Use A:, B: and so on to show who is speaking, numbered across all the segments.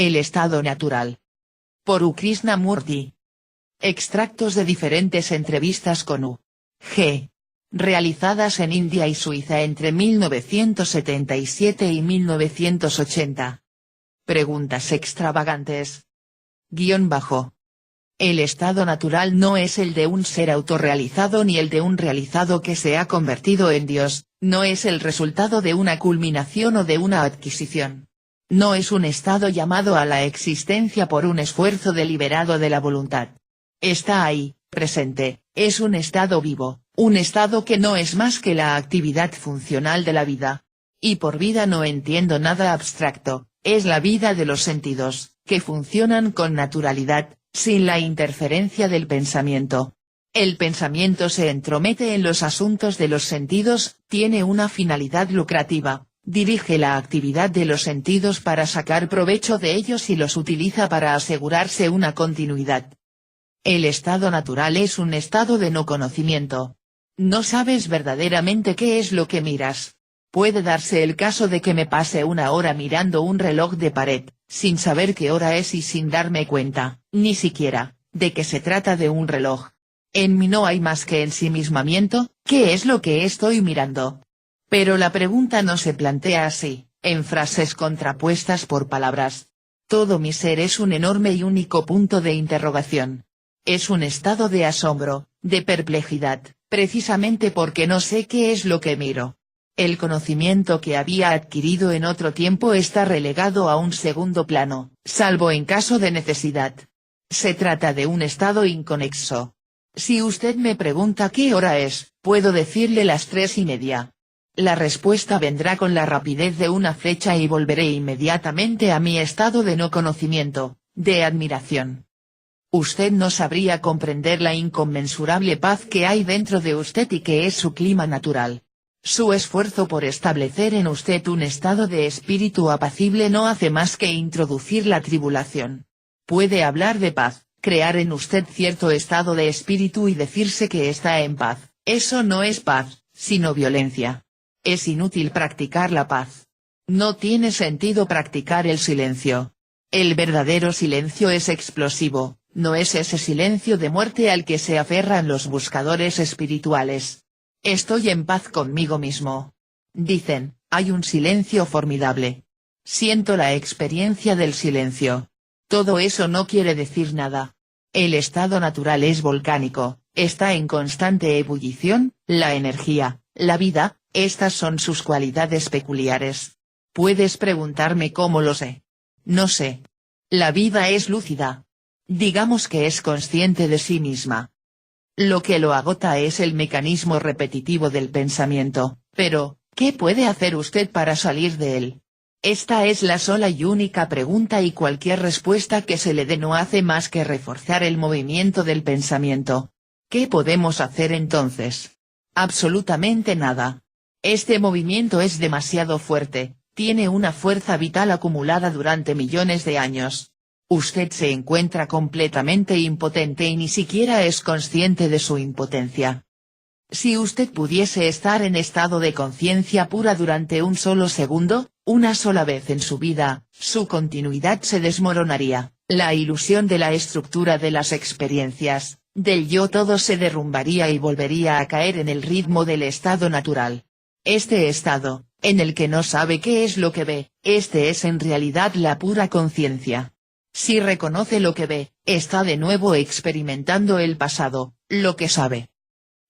A: El estado natural. Por U. Krishnamurti. Extractos de diferentes entrevistas con U. G. realizadas en India y Suiza entre 1977 y 1980. Preguntas extravagantes. _. El estado natural no es el de un ser autorrealizado ni el de un realizado que se ha convertido en Dios, no es el resultado de una culminación o de una adquisición. No es un estado llamado a la existencia por un esfuerzo deliberado de la voluntad. Está ahí, presente, es un estado vivo, un estado que no es más que la actividad funcional de la vida. Y por vida no entiendo nada abstracto, es la vida de los sentidos, que funcionan con naturalidad, sin la interferencia del pensamiento. El pensamiento se entromete en los asuntos de los sentidos, tiene una finalidad lucrativa, dirige la actividad de los sentidos para sacar provecho de ellos y los utiliza para asegurarse una continuidad. El estado natural es un estado de no conocimiento. No sabes verdaderamente qué es lo que miras. Puede darse el caso de que me pase una hora mirando un reloj de pared, sin saber qué hora es y sin darme cuenta, ni siquiera, de que se trata de un reloj. En mí no hay más que ensimismamiento, ¿qué es lo que estoy mirando? Pero la pregunta no se plantea así, en frases contrapuestas por palabras. Todo mi ser es un enorme y único punto de interrogación. Es un estado de asombro, de perplejidad, precisamente porque no sé qué es lo que miro. El conocimiento que había adquirido en otro tiempo está relegado a un segundo plano, salvo en caso de necesidad. Se trata de un estado inconexo. Si usted me pregunta qué hora es, puedo decirle las 3:30. La respuesta vendrá con la rapidez de una flecha y volveré inmediatamente a mi estado de no conocimiento, de admiración. Usted no sabría comprender la inconmensurable paz que hay dentro de usted y que es su clima natural. Su esfuerzo por establecer en usted un estado de espíritu apacible no hace más que introducir la tribulación. Puede hablar de paz, crear en usted cierto estado de espíritu y decirse que está en paz, eso no es paz, sino violencia. Es inútil practicar la paz. No tiene sentido practicar el silencio. El verdadero silencio es explosivo, no es ese silencio de muerte al que se aferran los buscadores espirituales. Estoy en paz conmigo mismo. Dicen, hay un silencio formidable. Siento la experiencia del silencio. Todo eso no quiere decir nada. El estado natural es volcánico, está en constante ebullición, la energía, la vida, estas son sus cualidades peculiares. Puedes preguntarme cómo lo sé. No sé. La vida es lúcida. Digamos que es consciente de sí misma. Lo que lo agota es el mecanismo repetitivo del pensamiento, pero, ¿qué puede hacer usted para salir de él? Esta es la sola y única pregunta y cualquier respuesta que se le dé no hace más que reforzar el movimiento del pensamiento. ¿Qué podemos hacer entonces? Absolutamente nada. Este movimiento es demasiado fuerte, tiene una fuerza vital acumulada durante millones de años. Usted se encuentra completamente impotente y ni siquiera es consciente de su impotencia. Si usted pudiese estar en estado de conciencia pura durante un solo segundo, una sola vez en su vida, su continuidad se desmoronaría, la ilusión de la estructura de las experiencias, del yo todo se derrumbaría y volvería a caer en el ritmo del estado natural. Este estado, en el que no sabe qué es lo que ve, este es en realidad la pura conciencia. Si reconoce lo que ve, está de nuevo experimentando el pasado, lo que sabe.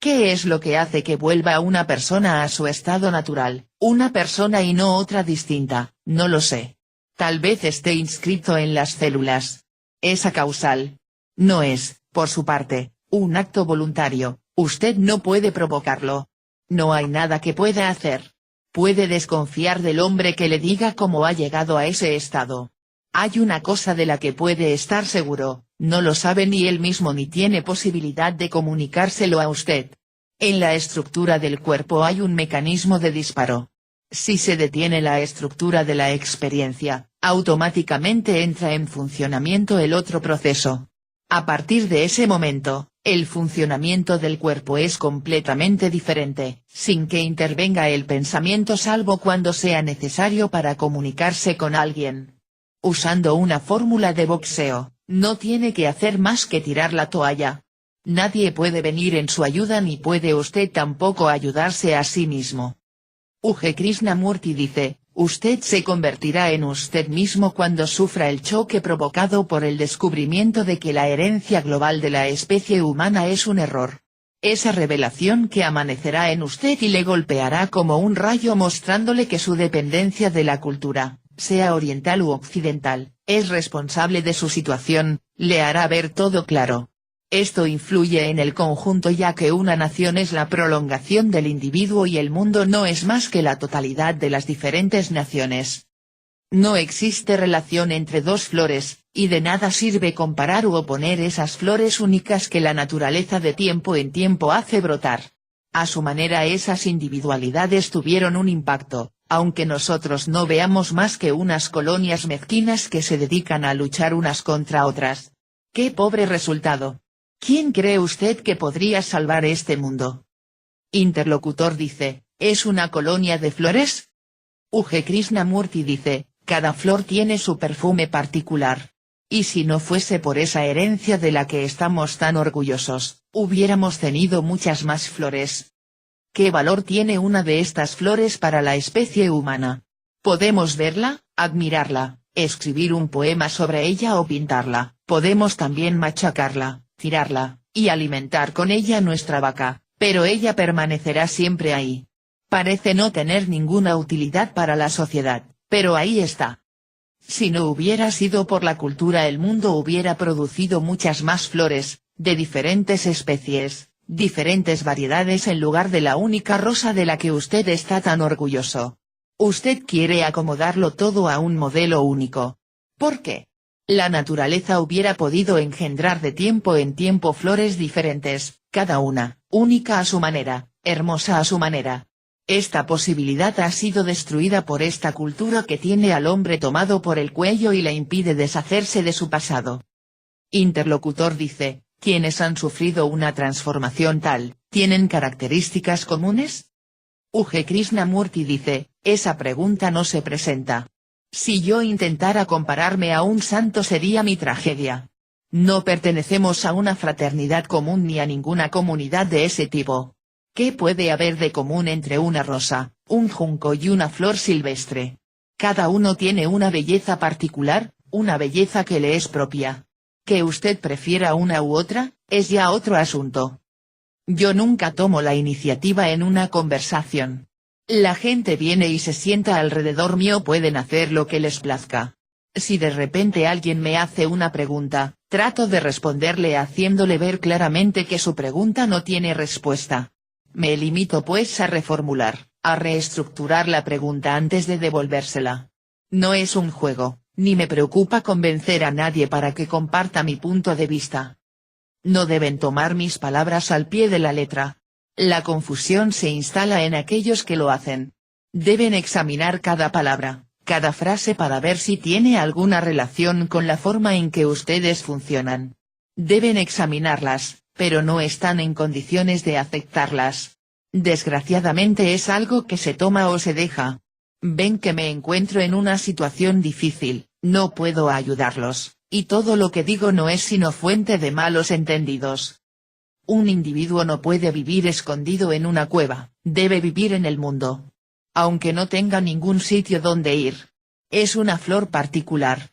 A: ¿Qué es lo que hace que vuelva una persona a su estado natural, una persona y no otra distinta? No lo sé. Tal vez esté inscrito en las células. Es acausal. No es, por su parte, un acto voluntario, usted no puede provocarlo. No hay nada que pueda hacer. Puede desconfiar del hombre que le diga cómo ha llegado a ese estado. Hay una cosa de la que puede estar seguro, no lo sabe ni él mismo ni tiene posibilidad de comunicárselo a usted. En la estructura del cuerpo hay un mecanismo de disparo. Si se detiene la estructura de la experiencia, automáticamente entra en funcionamiento el otro proceso. A partir de ese momento, el funcionamiento del cuerpo es completamente diferente, sin que intervenga el pensamiento salvo cuando sea necesario para comunicarse con alguien. Usando una fórmula de boxeo, no tiene que hacer más que tirar la toalla. Nadie puede venir en su ayuda ni puede usted tampoco ayudarse a sí mismo. U.G. Krishnamurti dice, usted se convertirá en usted mismo cuando sufra el choque provocado por el descubrimiento de que la herencia global de la especie humana es un error. Esa revelación que amanecerá en usted y le golpeará como un rayo mostrándole que su dependencia de la cultura, sea oriental u occidental, es responsable de su situación, le hará ver todo claro. Esto influye en el conjunto ya que una nación es la prolongación del individuo y el mundo no es más que la totalidad de las diferentes naciones. No existe relación entre dos flores, y de nada sirve comparar u oponer esas flores únicas que la naturaleza de tiempo en tiempo hace brotar. A su manera esas individualidades tuvieron un impacto, aunque nosotros no veamos más que unas colonias mezquinas que se dedican a luchar unas contra otras. ¡Qué pobre resultado! ¿Quién cree usted que podría salvar este mundo? Interlocutor dice, ¿es una colonia de flores? U.G. Krishnamurti dice, cada flor tiene su perfume particular. Y si no fuese por esa herencia de la que estamos tan orgullosos, hubiéramos tenido muchas más flores. ¿Qué valor tiene una de estas flores para la especie humana? Podemos verla, admirarla, escribir un poema sobre ella o pintarla, podemos también machacarla, tirarla, y alimentar con ella nuestra vaca, pero ella permanecerá siempre ahí. Parece no tener ninguna utilidad para la sociedad, pero ahí está. Si no hubiera sido por la cultura el mundo hubiera producido muchas más flores, de diferentes especies, diferentes variedades en lugar de la única rosa de la que usted está tan orgulloso. Usted quiere acomodarlo todo a un modelo único. ¿Por qué? La naturaleza hubiera podido engendrar de tiempo en tiempo flores diferentes, cada una, única a su manera, hermosa a su manera. Esta posibilidad ha sido destruida por esta cultura que tiene al hombre tomado por el cuello y le impide deshacerse de su pasado. Interlocutor dice, ¿quiénes han sufrido una transformación tal, tienen características comunes? U.G. Krishnamurti dice, esa pregunta no se presenta. Si yo intentara compararme a un santo sería mi tragedia. No pertenecemos a una fraternidad común ni a ninguna comunidad de ese tipo. ¿Qué puede haber de común entre una rosa, un junco y una flor silvestre? Cada uno tiene una belleza particular, una belleza que le es propia. Que usted prefiera una u otra, es ya otro asunto. Yo nunca tomo la iniciativa en una conversación. La gente viene y se sienta alrededor mío, pueden hacer lo que les plazca. Si de repente alguien me hace una pregunta, trato de responderle haciéndole ver claramente que su pregunta no tiene respuesta. Me limito pues a reformular, a reestructurar la pregunta antes de devolvérsela. No es un juego, ni me preocupa convencer a nadie para que comparta mi punto de vista. No deben tomar mis palabras al pie de la letra. La confusión se instala en aquellos que lo hacen. Deben examinar cada palabra, cada frase para ver si tiene alguna relación con la forma en que ustedes funcionan. Deben examinarlas, pero no están en condiciones de aceptarlas. Desgraciadamente es algo que se toma o se deja. Ven que me encuentro en una situación difícil, no puedo ayudarlos, y todo lo que digo no es sino fuente de malos entendidos. Un individuo no puede vivir escondido en una cueva, debe vivir en el mundo. Aunque no tenga ningún sitio donde ir. Es una flor particular.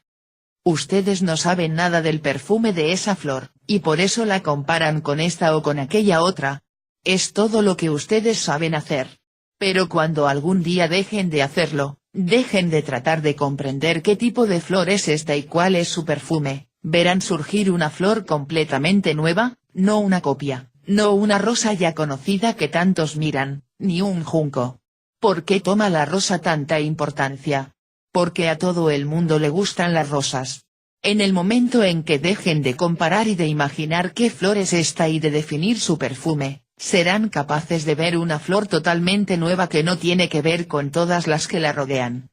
A: Ustedes no saben nada del perfume de esa flor, y por eso la comparan con esta o con aquella otra. Es todo lo que ustedes saben hacer. Pero cuando algún día dejen de hacerlo, dejen de tratar de comprender qué tipo de flor es esta y cuál es su perfume, verán surgir una flor completamente nueva, no una copia, no una rosa ya conocida que tantos miran, ni un junco. ¿Por qué toma la rosa tanta importancia? Porque a todo el mundo le gustan las rosas. En el momento en que dejen de comparar y de imaginar qué flor es esta y de definir su perfume, serán capaces de ver una flor totalmente nueva que no tiene que ver con todas las que la rodean.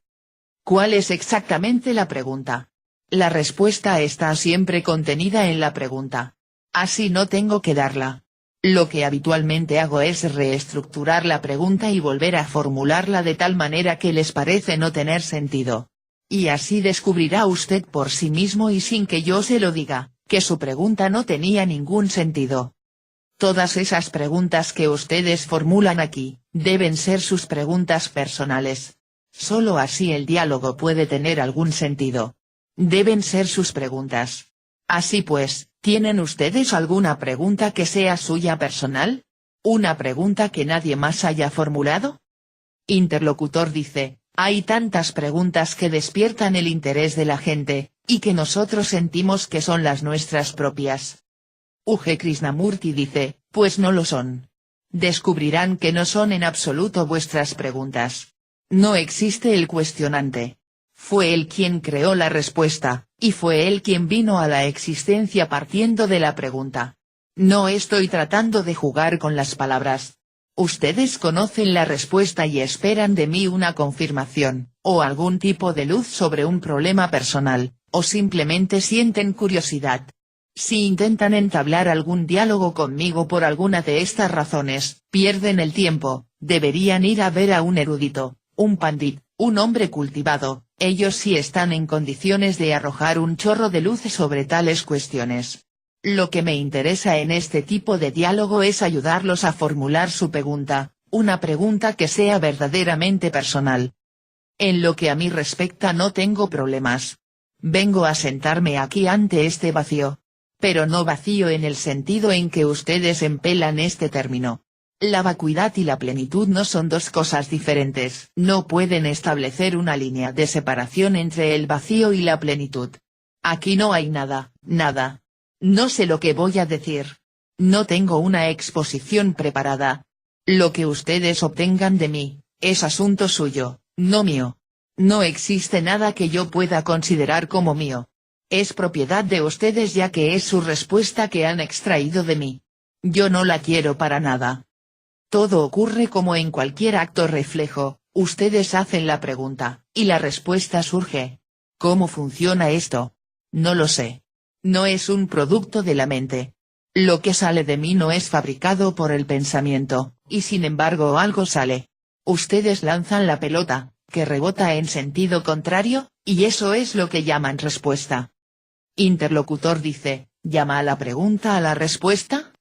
A: ¿Cuál es exactamente la pregunta? La respuesta está siempre contenida en la pregunta. Así no tengo que darla. Lo que habitualmente hago es reestructurar la pregunta y volver a formularla de tal manera que les parece no tener sentido. Y así descubrirá usted por sí mismo y sin que yo se lo diga, que su pregunta no tenía ningún sentido. Todas esas preguntas que ustedes formulan aquí, deben ser sus preguntas personales. Solo así el diálogo puede tener algún sentido. Deben ser sus preguntas. Así pues, ¿tienen ustedes alguna pregunta que sea suya personal? ¿Una pregunta que nadie más haya formulado? Interlocutor dice, hay tantas preguntas que despiertan el interés de la gente, y que nosotros sentimos que son las nuestras propias. U.G. Krishnamurti dice, pues no lo son. Descubrirán que no son en absoluto vuestras preguntas. No existe el cuestionante. Fue él quien creó la respuesta, y fue él quien vino a la existencia partiendo de la pregunta. No estoy tratando de jugar con las palabras. Ustedes conocen la respuesta y esperan de mí una confirmación, o algún tipo de luz sobre un problema personal, o simplemente sienten curiosidad. Si intentan entablar algún diálogo conmigo por alguna de estas razones, pierden el tiempo, deberían ir a ver a un erudito, un pandit, un hombre cultivado, ellos sí están en condiciones de arrojar un chorro de luz sobre tales cuestiones. Lo que me interesa en este tipo de diálogo es ayudarlos a formular su pregunta, una pregunta que sea verdaderamente personal. En lo que a mí respecta no tengo problemas. Vengo a sentarme aquí ante este vacío. Pero no vacío en el sentido en que ustedes empelan este término. La vacuidad y la plenitud no son dos cosas diferentes. No pueden establecer una línea de separación entre el vacío y la plenitud. Aquí no hay nada, nada. No sé lo que voy a decir. No tengo una exposición preparada. Lo que ustedes obtengan de mí, es asunto suyo, no mío. No existe nada que yo pueda considerar como mío. Es propiedad de ustedes ya que es su respuesta que han extraído de mí. Yo no la quiero para nada. Todo ocurre como en cualquier acto reflejo, ustedes hacen la pregunta, y la respuesta surge. ¿Cómo funciona esto? No lo sé. No es un producto de la mente. Lo que sale de mí no es fabricado por el pensamiento, y sin embargo algo sale. Ustedes lanzan la pelota, que rebota en sentido contrario, y eso es lo que llaman respuesta. Interlocutor dice, ¿llama a la pregunta a la respuesta?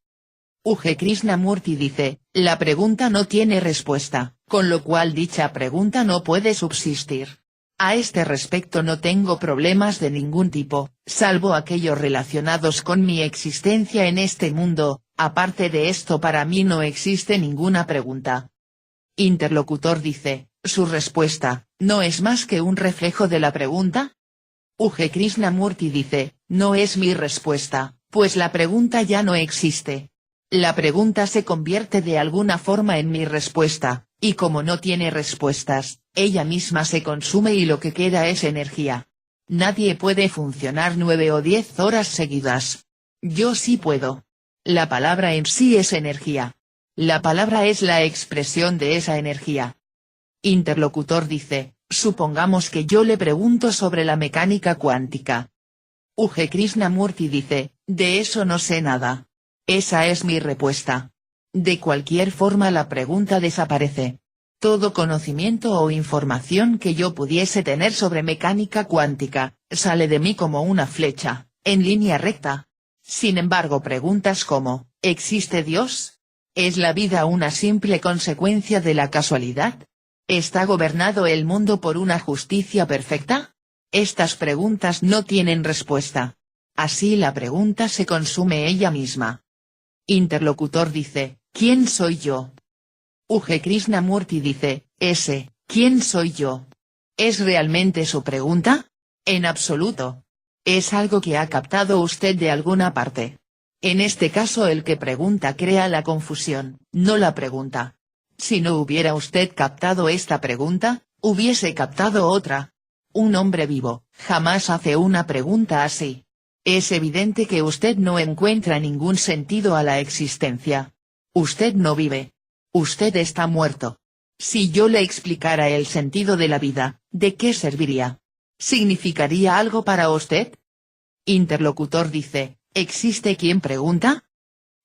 A: U.G. Krishnamurti dice, la pregunta no tiene respuesta, con lo cual dicha pregunta no puede subsistir. A este respecto no tengo problemas de ningún tipo, salvo aquellos relacionados con mi existencia en este mundo, aparte de esto para mí no existe ninguna pregunta. Interlocutor dice, ¿su respuesta, no es más que un reflejo de la pregunta? U.G. Krishnamurti dice, no es mi respuesta, pues la pregunta ya no existe. La pregunta se convierte de alguna forma en mi respuesta, y como no tiene respuestas, ella misma se consume y lo que queda es energía. Nadie puede funcionar 9 o 10 horas seguidas. Yo sí puedo. La palabra en sí es energía. La palabra es la expresión de esa energía. Interlocutor dice, supongamos que yo le pregunto sobre la mecánica cuántica. U.G. Krishnamurti dice, de eso no sé nada. Esa es mi respuesta. De cualquier forma la pregunta desaparece. Todo conocimiento o información que yo pudiese tener sobre mecánica cuántica, sale de mí como una flecha, en línea recta. Sin embargo preguntas como, ¿existe Dios? ¿Es la vida una simple consecuencia de la casualidad? ¿Está gobernado el mundo por una justicia perfecta? Estas preguntas no tienen respuesta. Así la pregunta se consume ella misma. Interlocutor dice, ¿quién soy yo? U.G. Krishnamurti dice, ¿quién soy yo? ¿Es realmente su pregunta? En absoluto. Es algo que ha captado usted de alguna parte. En este caso el que pregunta crea la confusión, no la pregunta. Si no hubiera usted captado esta pregunta, hubiese captado otra. Un hombre vivo, jamás hace una pregunta así. Es evidente que usted no encuentra ningún sentido a la existencia. Usted no vive. Usted está muerto. Si yo le explicara el sentido de la vida, ¿de qué serviría? ¿Significaría algo para usted? Interlocutor dice, ¿existe quien pregunta?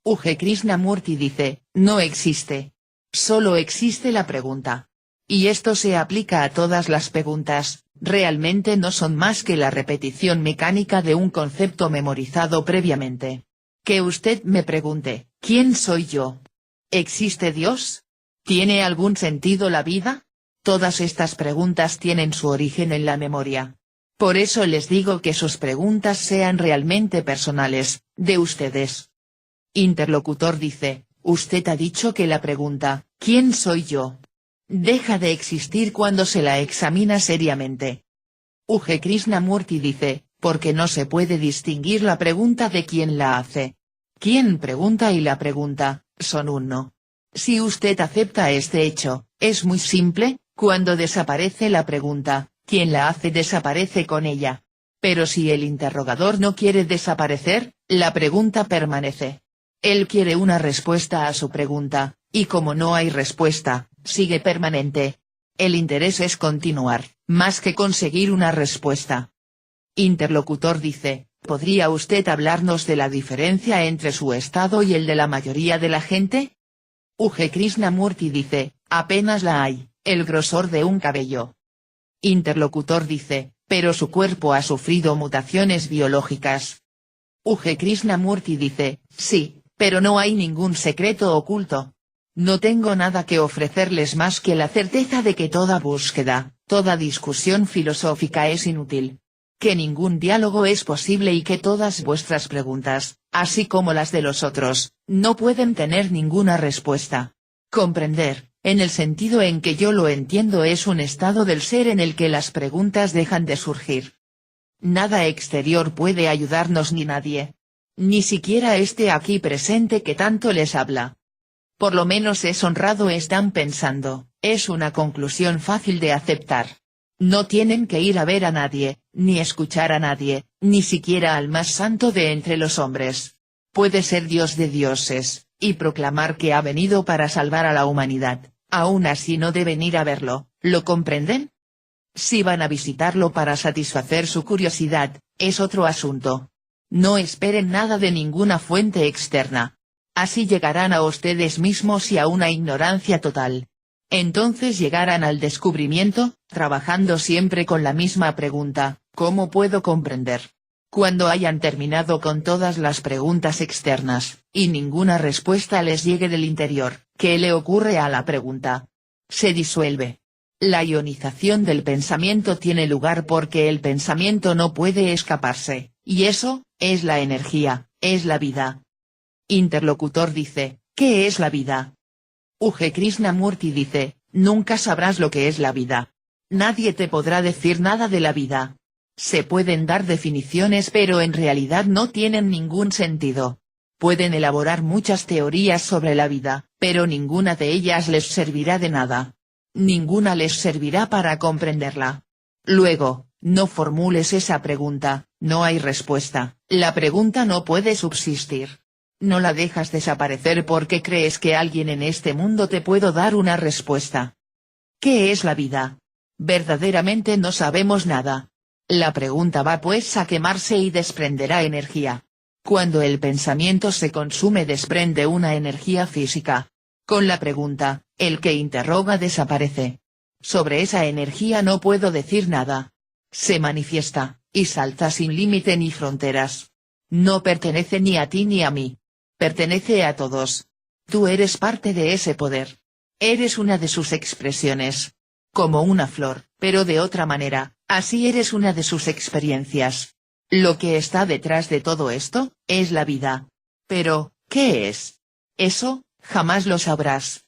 A: U.G. Krishnamurti dice, no existe. Solo existe la pregunta. Y esto se aplica a todas las preguntas, realmente no son más que la repetición mecánica de un concepto memorizado previamente. Que usted me pregunte, ¿quién soy yo? ¿Existe Dios? ¿Tiene algún sentido la vida? Todas estas preguntas tienen su origen en la memoria. Por eso les digo que sus preguntas sean realmente personales, de ustedes. Interlocutor dice, usted ha dicho que la pregunta, ¿quién soy yo? Deja de existir cuando se la examina seriamente. U.G. Krishnamurti dice, porque no se puede distinguir la pregunta de quien la hace. Quien pregunta y la pregunta, son uno. Si usted acepta este hecho, es muy simple, cuando desaparece la pregunta, quien la hace desaparece con ella. Pero si el interrogador no quiere desaparecer, la pregunta permanece. Él quiere una respuesta a su pregunta, y como no hay respuesta, sigue permanente. El interés es continuar, más que conseguir una respuesta. Interlocutor dice, ¿podría usted hablarnos de la diferencia entre su estado y el de la mayoría de la gente? U.G. Krishnamurti dice, apenas la hay, el grosor de un cabello. Interlocutor dice, pero su cuerpo ha sufrido mutaciones biológicas. U.G. Krishnamurti dice, sí, pero no hay ningún secreto oculto. No tengo nada que ofrecerles más que la certeza de que toda búsqueda, toda discusión filosófica es inútil. Que ningún diálogo es posible y que todas vuestras preguntas, así como las de los otros, no pueden tener ninguna respuesta. Comprender, en el sentido en que yo lo entiendo, es un estado del ser en el que las preguntas dejan de surgir. Nada exterior puede ayudarnos ni nadie. Ni siquiera este aquí presente que tanto les habla. Por lo menos es honrado, están pensando, es una conclusión fácil de aceptar. No tienen que ir a ver a nadie, ni escuchar a nadie, ni siquiera al más santo de entre los hombres. Puede ser Dios de dioses, y proclamar que ha venido para salvar a la humanidad, aún así no deben ir a verlo, ¿lo comprenden? Si van a visitarlo para satisfacer su curiosidad, es otro asunto. No esperen nada de ninguna fuente externa. Así llegarán a ustedes mismos y a una ignorancia total. Entonces llegarán al descubrimiento, trabajando siempre con la misma pregunta, ¿cómo puedo comprender? Cuando hayan terminado con todas las preguntas externas, y ninguna respuesta les llegue del interior, ¿qué le ocurre a la pregunta? Se disuelve. La ionización del pensamiento tiene lugar porque el pensamiento no puede escaparse, y eso, es la energía, es la vida. Interlocutor dice, ¿qué es la vida? U.G. Krishnamurti dice, nunca sabrás lo que es la vida. Nadie te podrá decir nada de la vida. Se pueden dar definiciones pero en realidad no tienen ningún sentido. Pueden elaborar muchas teorías sobre la vida, pero ninguna de ellas les servirá de nada. Ninguna les servirá para comprenderla. Luego, no formules esa pregunta, no hay respuesta, la pregunta no puede subsistir. No la dejas desaparecer porque crees que alguien en este mundo te puede dar una respuesta. ¿Qué es la vida? Verdaderamente no sabemos nada. La pregunta va pues a quemarse y desprenderá energía. Cuando el pensamiento se consume desprende una energía física. Con la pregunta, el que interroga desaparece. Sobre esa energía no puedo decir nada. Se manifiesta, y salta sin límite ni fronteras. No pertenece ni a ti ni a mí. Pertenece a todos. Tú eres parte de ese poder. Eres una de sus expresiones. Como una flor, pero de otra manera, así eres una de sus experiencias. Lo que está detrás de todo esto, es la vida. Pero, ¿qué es? Eso, jamás lo sabrás.